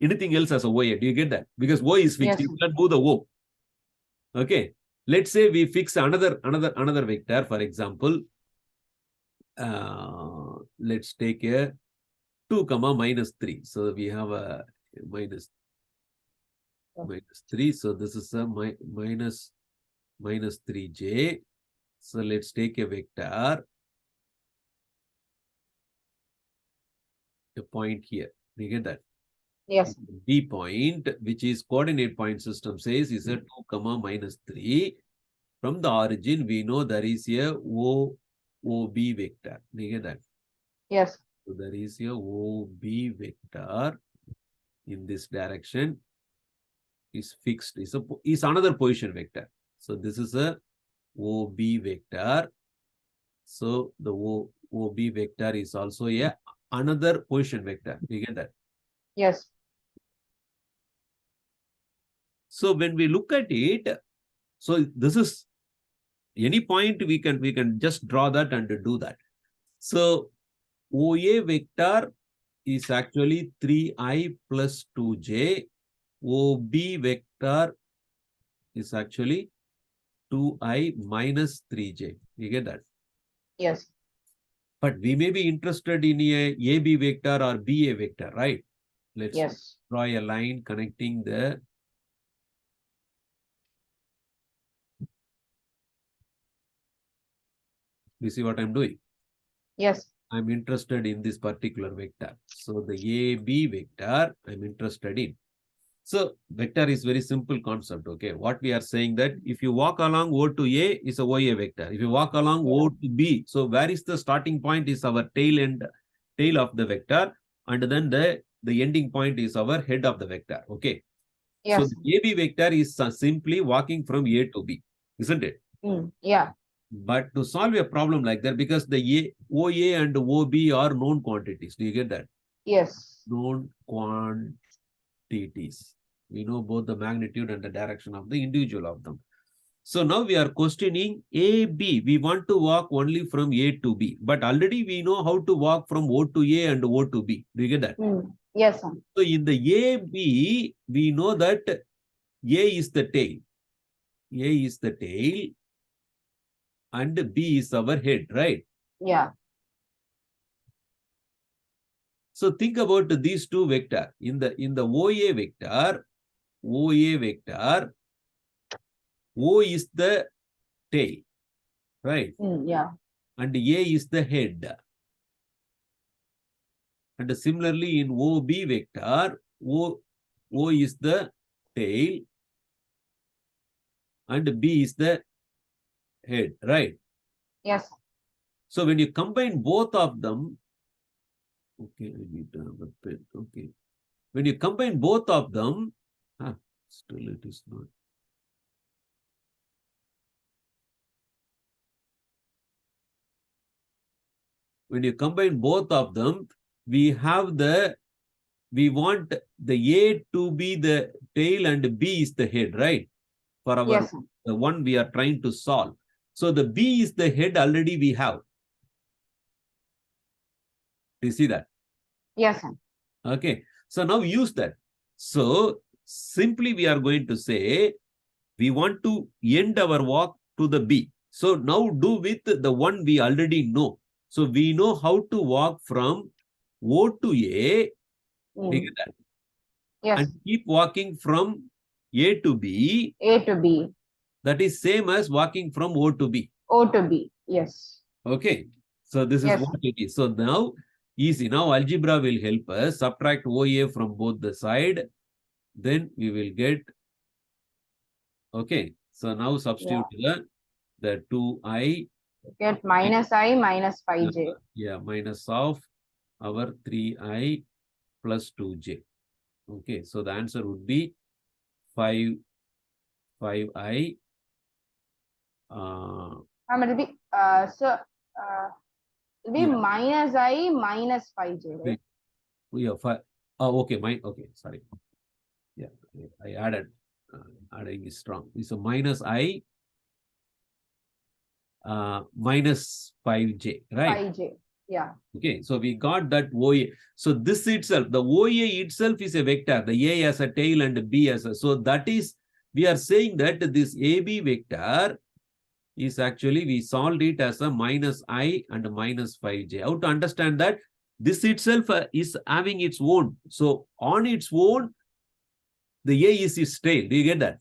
anything else as a OA. Do you get that? Because O is fixed. Yes. You cannot move the O. Okay. Let's say we fix another vector. For example, let's take a 2, minus 3. So we have a minus 3. So this is a minus 3j. So let's take a vector, a point here. You get that? Yes. B point, which is coordinate point system says is a 2, minus 3. From the origin, we know there is a OB vector. You get that? Yes. So there is a OB vector in this direction is fixed. Is another position vector. So this is a OB vector. So the OB vector is also a another position vector. You get that? Yes. So when we look at it, so this is any point we can just draw that and do that. So OA vector is actually 3i plus 2j. OB vector is actually 2i minus 3j. You get that? Yes. But we may be interested in a AB vector or BA vector, right? Let's Yes. draw a line connecting the you see what I'm doing? Yes. I'm interested in this particular vector. So the AB vector I'm interested in. So vector is very simple concept. Okay. What we are saying that if you walk along O to A is a OA vector. If you walk along O to B, so where is the starting point is our tail of the vector, and then the ending point is our head of the vector. Okay. Yes. So the AB vector is simply walking from A to B, isn't it? Yeah. But to solve a problem like that, because the OA and OB are known quantities. Do you get that? Yes. Known quantities. We know both the magnitude and the direction of the individual of them. So now we are questioning AB. We want to walk only from A to B. But already we know how to walk from O to A and O to B. Do you get that? Yes, sir. So in the AB, we know that A is the tail. A is the tail. And B is our head, right? Yeah. So think about these two vectors. In the OA vector, O is the tail, right? Yeah. And A is the head. And similarly in OB vector, O is the tail and B is the head, right? Yes. So when you combine both of them, okay, I need to have a pen. Okay. When you combine both of them, still it is not. When you combine both of them, we want the A to be the tail and B is the head, right? for our Yes, sir. the one we are trying to solve. So the B is the head already we have. Do you see that? Yes, sir. Okay. So now use that. So simply we are going to say we want to end our walk to the B. So now do with the one we already know. So we know how to walk from O to A. Mm. You get that? Yes, And keep walking from A to B. A to B, That is same as walking from O to B. O to B. Yes. Okay. So this is Yes, what it is. So now easy. Now algebra will help us subtract OA from both the side. Then we will get. Okay. So now substitute the 2I. Get minus I minus 5j. Yeah, minus of our 3I plus 2j. Okay. So the answer would be 5I. It'll be it'll be Yeah. minus I minus 5j, right? Yeah, 5. Oh, okay. Okay. Sorry. Yeah, I added. Adding is strong. So minus I minus 5j, right? 5j. Yeah. Okay, so we got that OA. So this itself, the OA itself is a vector. The A as a tail and B as a. So that is, we are saying that this AB vector is actually, we solved it as a minus I and minus 5j. How to understand that? This itself is having its own. So on its own, the A is its tail. Do you get that?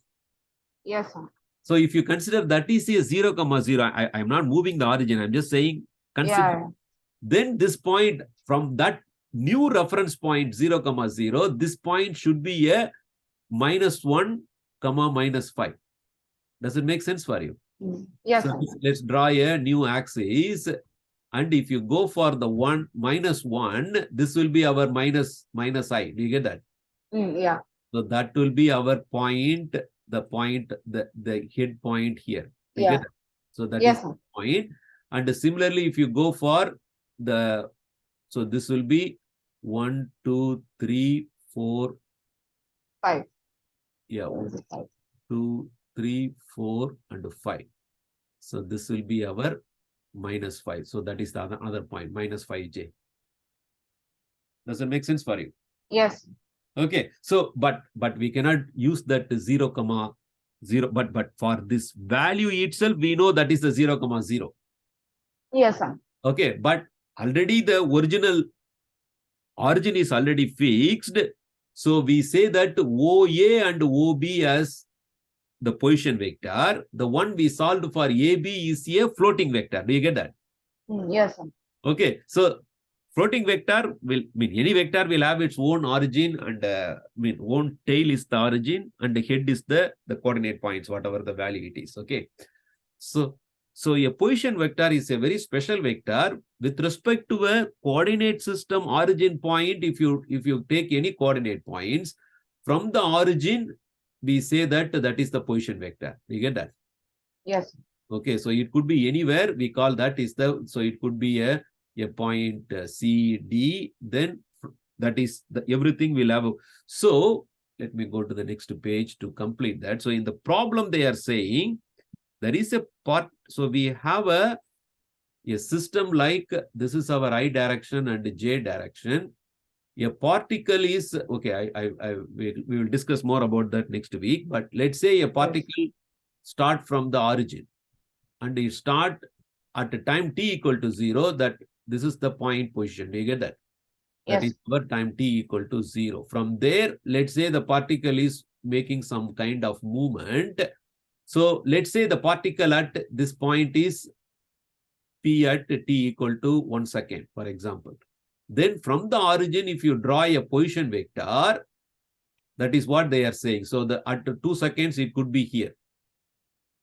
Yes, sir. So if you consider that is a 0, 0, I'm not moving the origin. I'm just saying, consider. Yeah. Then this point from that new reference point 0, 0, this point should be a minus 1, minus 5. Does it make sense for you? Yes, So sir. let's draw a new axis. And if you go for the minus 1, this will be our minus I. Do you get that? Yeah. So that will be our point, the head point here. Do you get that? So that Yes, is sir. the point. And similarly, if you go for the, so this will be 1, 2, 3, 4, 5. yeah, 5. 2, 3, 4, and 5. So this will be our minus 5. So that is the other point, minus 5j. Does it make sense for you? Yes. Okay. So, but we cannot use that 0, 0. But for this value itself, we know that is the 0, 0. Yes, sir. Okay. But already the original origin is already fixed. So we say that OA and OB as the position vector. The one we solved for AB is a floating vector. Do you get that? Yes, sir. Okay. So floating vector will mean any vector will have its own origin and own tail is the origin and the head is the coordinate points, whatever the value it is. Okay. So a position vector is a very special vector with respect to a coordinate system origin point. If you take any coordinate points from the origin, we say that is the position vector. You get that? Yes. Okay. So it could be anywhere. We call that is the, so it could be a point C, D, then that is the everything will have. So let me go to the next page to complete that. So in the problem they are saying there is a part. So we have a system like this is our I direction and J direction. A particle is okay. We will discuss more about that next week. But let's say a particle start from the origin and you start at a time t equal to 0. That this is the point position. Do you get that? That is our time t equal to 0. From there, let's say the particle is making some kind of movement. So let's say the particle at this point is p at t equal to 1 second, for example. Then from the origin, if you draw a position vector, that is what they are saying. So at 2 seconds, it could be here.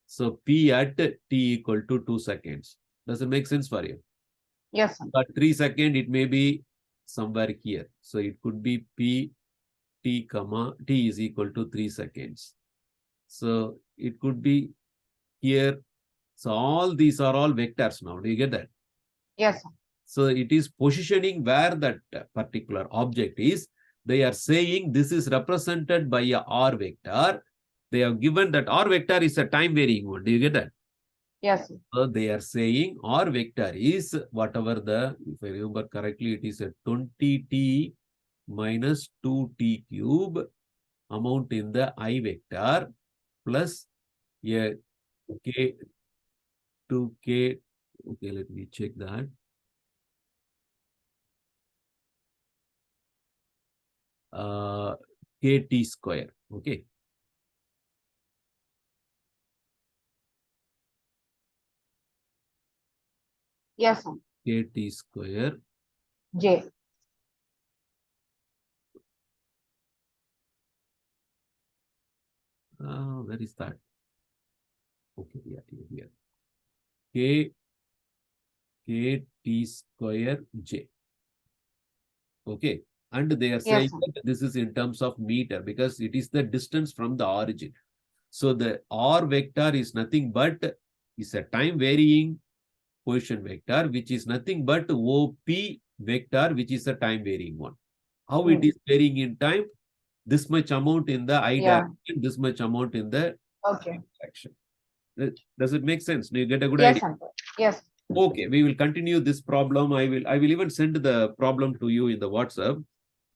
So p at t equal to 2 seconds. Does it make sense for you? Yes, sir. At 3 seconds, it may be somewhere here. So it could be p t comma t is equal to 3 seconds. So it could be here. So all these are all vectors now. Do you get that? Yes, sir. So it is positioning where that particular object is. They are saying this is represented by a R vector. they have given that R vector is a time varying one. Do you get that? Yes, sir. So they are saying R vector is whatever the, if I remember correctly, it is a 20t minus 2t cube amount in the I vector plus a k 2k. Okay, let me check that. Kt square. Okay. Yes, sir. Kt square. J. Where is that? Okay, yeah, here. K Kt square J. Okay. And they are saying sir. that this is in terms of meter because it is the distance from the origin. So the R vector is nothing but is a time varying position vector, which is nothing but OP vector, which is a time varying one. How it is varying in time? This much amount in the I Yeah. direction, this much amount in the Okay. direction. Does it make sense? Do you get a good Yes, idea? sir. Yes. Okay, we will continue this problem. I will even send the problem to you in the WhatsApp.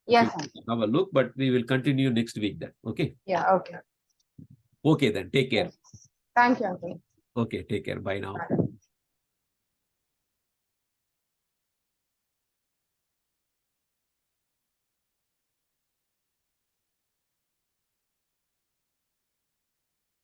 Yes, If sir. you have a look, but we will continue next week then. Okay. Yeah, okay. Okay, then take care. Yes. Thank you, uncle. Okay, take care. Bye now. Bye.